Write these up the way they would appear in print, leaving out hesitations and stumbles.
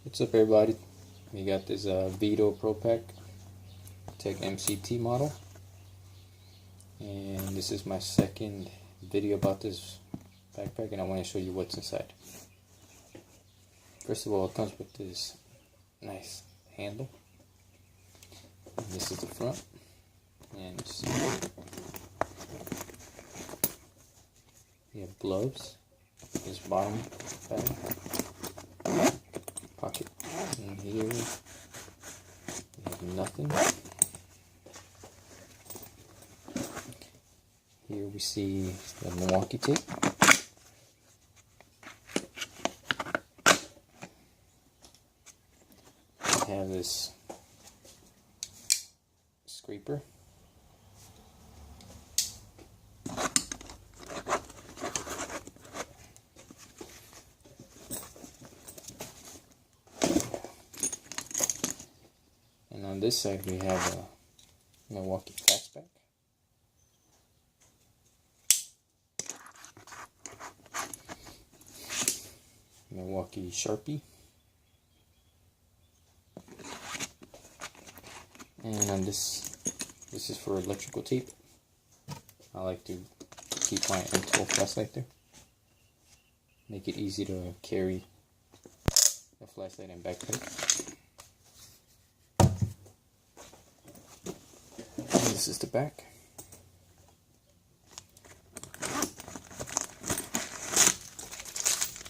What's up, everybody? We got this Veto Pro Pack Tech MCT model, and this is my second video about this backpack, and I want to show you what's inside. First of all, it comes with this nice handle, and this is the front, and you have gloves, this bottom bag, pocket in here, we have nothing. Here we see the Milwaukee tape. We have this scraper. And on this side we have a Milwaukee fastback. Milwaukee Sharpie. And on this is for electrical tape. I like to keep my M12 flashlight there. Make it easy to carry the flashlight and backpack. And this is the back.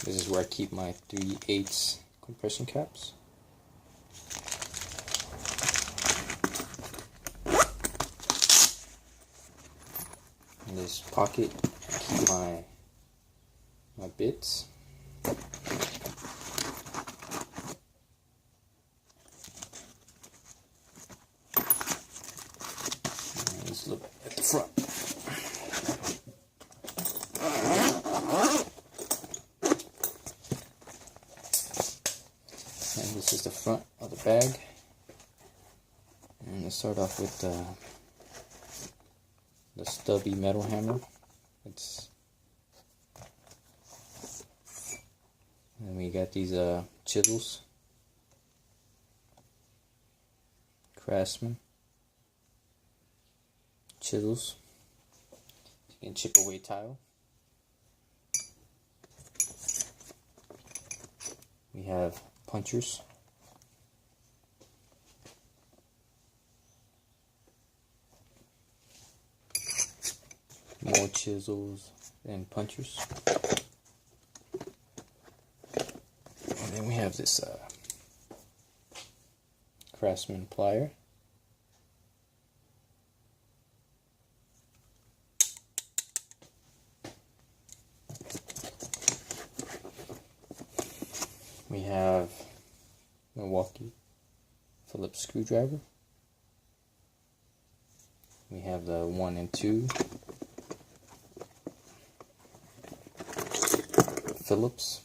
This is where I keep my 3/8 compression caps. In this pocket, I keep my bits. And let's look at the front. And this is the front of the bag. And let's start off with the stubby metal hammer. And we got these Chisels, Craftsman chisels. You can chip away tile. We have punchers. More chisels and punchers. And then we have this Craftsman plier. We have Milwaukee Phillips screwdriver. We have the 1 and 2 Phillips.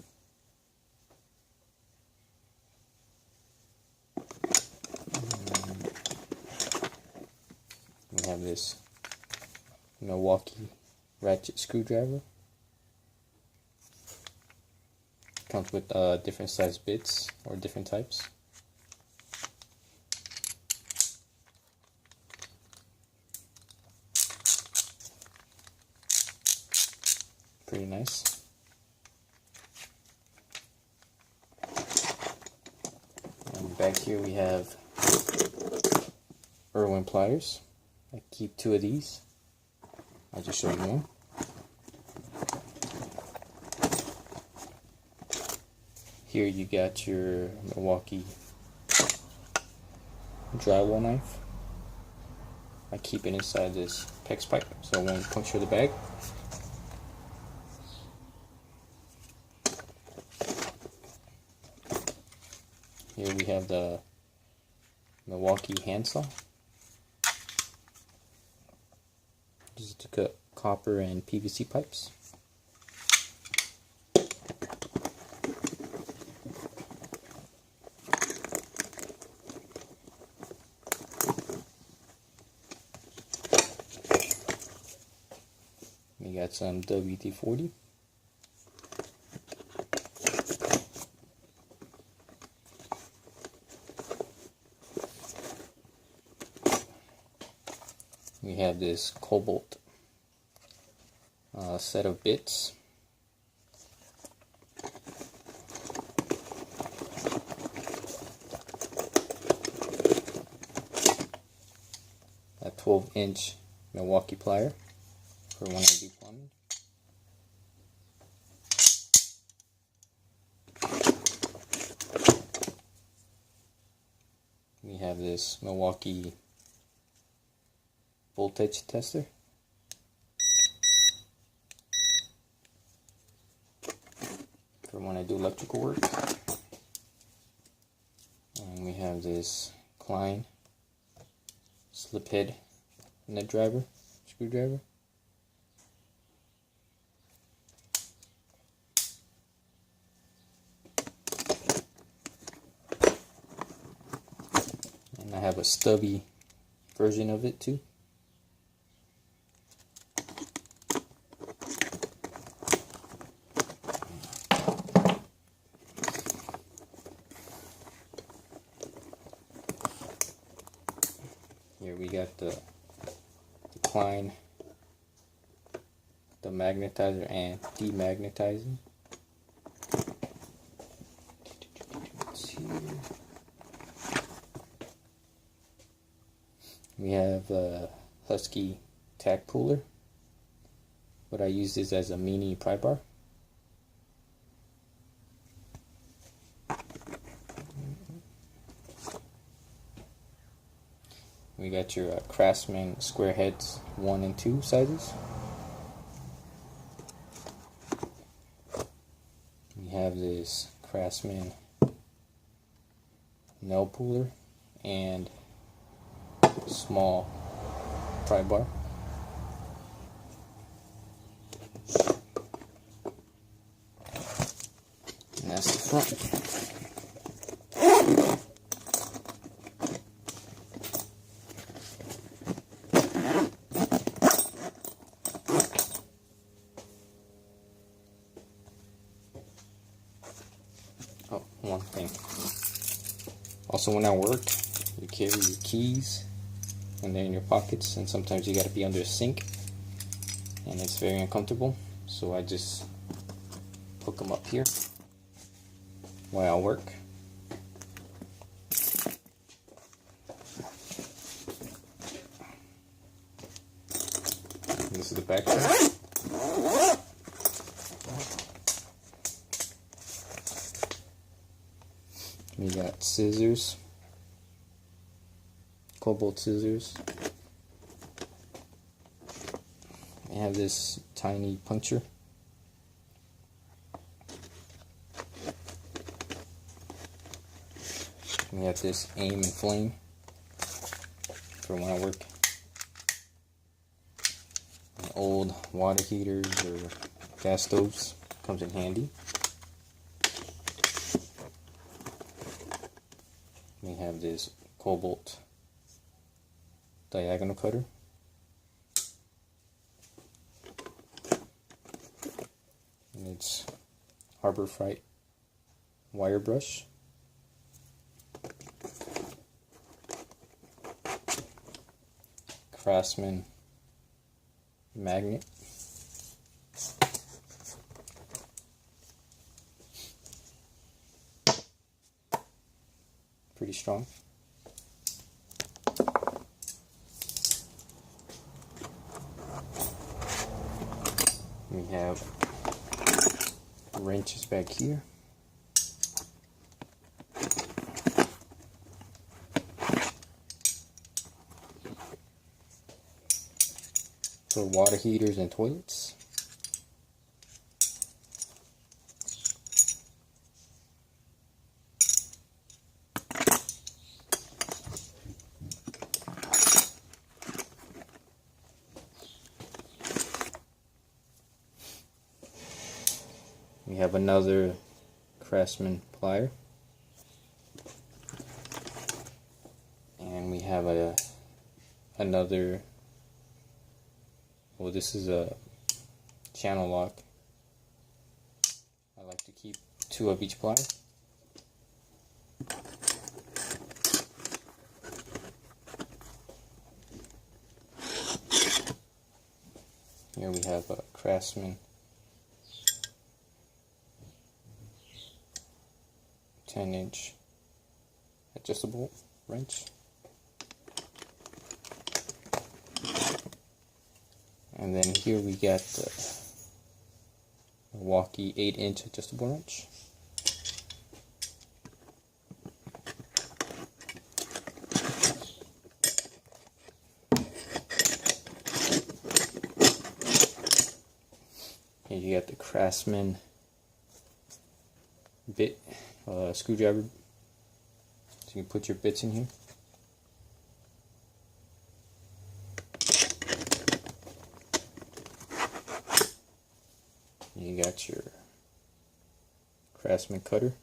We have this Milwaukee ratchet screwdriver. Comes with different size bits or different types. Pretty nice. And back here we have Irwin pliers. I keep 2 of these. I'll just show you one. Here you got your Milwaukee drywall knife. I keep it inside this PEX pipe so it won't puncture the bag. Here we have the Milwaukee Handsaw. This is to cut copper and PVC pipes. We got some WD-40. we have this cobalt set of bits. A 12-inch Milwaukee plier for when I do plumbing. We have this Milwaukee voltage tester. For when I do electrical work. And we have this Klein slip head nut driver, screwdriver. And I have a stubby version of it too. Here we got the Klein, the magnetizer and demagnetizing. We have a Husky tack puller. What I use this as a mini pry bar. We got your Craftsman square heads 1 and 2 sizes. We have this Craftsman nail puller and small pry bar. And that's the front. Oh, one thing. Also, when I work, you carry your keys and they're in your pockets, and sometimes you gotta be under a sink and it's very uncomfortable, so I just hook them up here while I work. This is the back side. We got scissors, cobalt scissors. We have this tiny puncture. We have this aim and flame for when I work. And old water heaters or gas stoves comes in handy. We have this cobalt diagonal cutter. And it's Harbor Freight wire brush. Craftsman magnet. Pretty strong. We have wrenches back here. For water heaters and toilets. We have another Craftsman plier, and we have another. Well, this is a channel lock. I like to keep 2 of each plier. Craftsman 10-inch adjustable wrench. And then here we got the Milwaukee 8-inch adjustable wrench. Here you got the Craftsman bit screwdriver, so you can put your bits in here. You got your Craftsman cutter.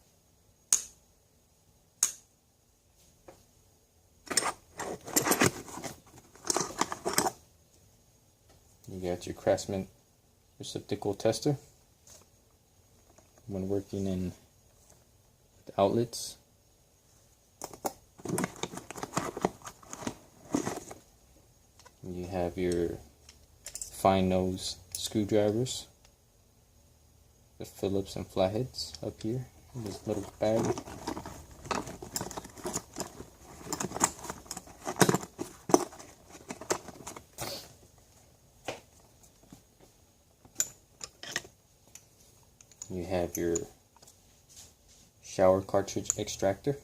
You got your Craftsman receptacle tester when working in the outlets. You have your fine nose screwdrivers, the Phillips and flatheads up here in this little bag. You have your shower cartridge extractor.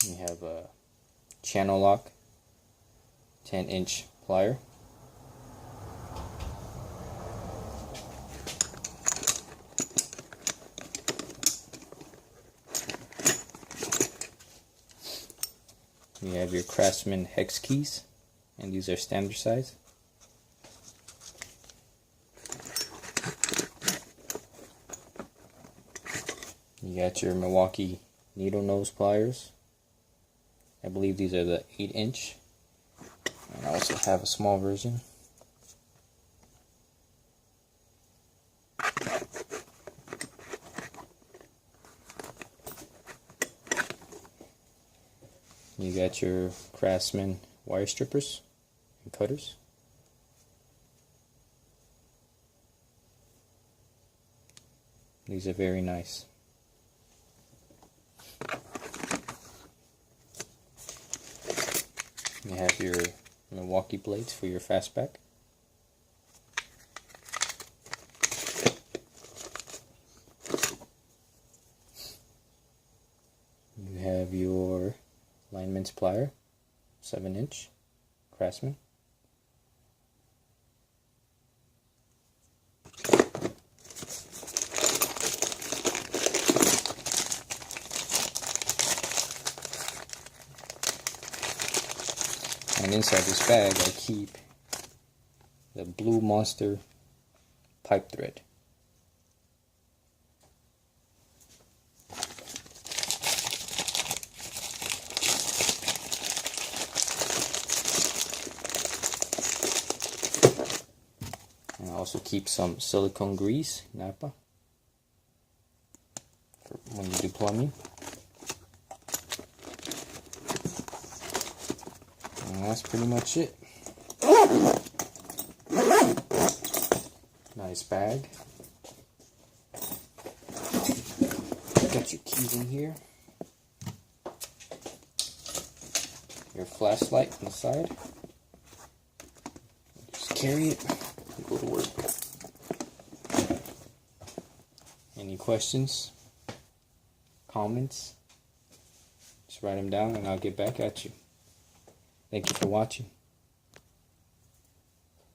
You have a channel lock 10-inch plier. You have your Craftsman hex keys, and these are standard size. You got your Milwaukee needle nose pliers. I believe these are the 8-inch. And I also have a small version. You got your Craftsman wire strippers and cutters. These are very nice. You have your Milwaukee blades for your fastback. You have your lineman's plier, 7-inch, Craftsman. And inside this bag I keep the Blue Monster pipe thread. And I also keep some silicone grease, Napa, for when you do plumbing. And that's pretty much it. Nice bag. Got your keys in here. Your flashlight on the side. Just carry it and go to work. Any questions? Comments? Just write them down and I'll get back at you. Thank you for watching.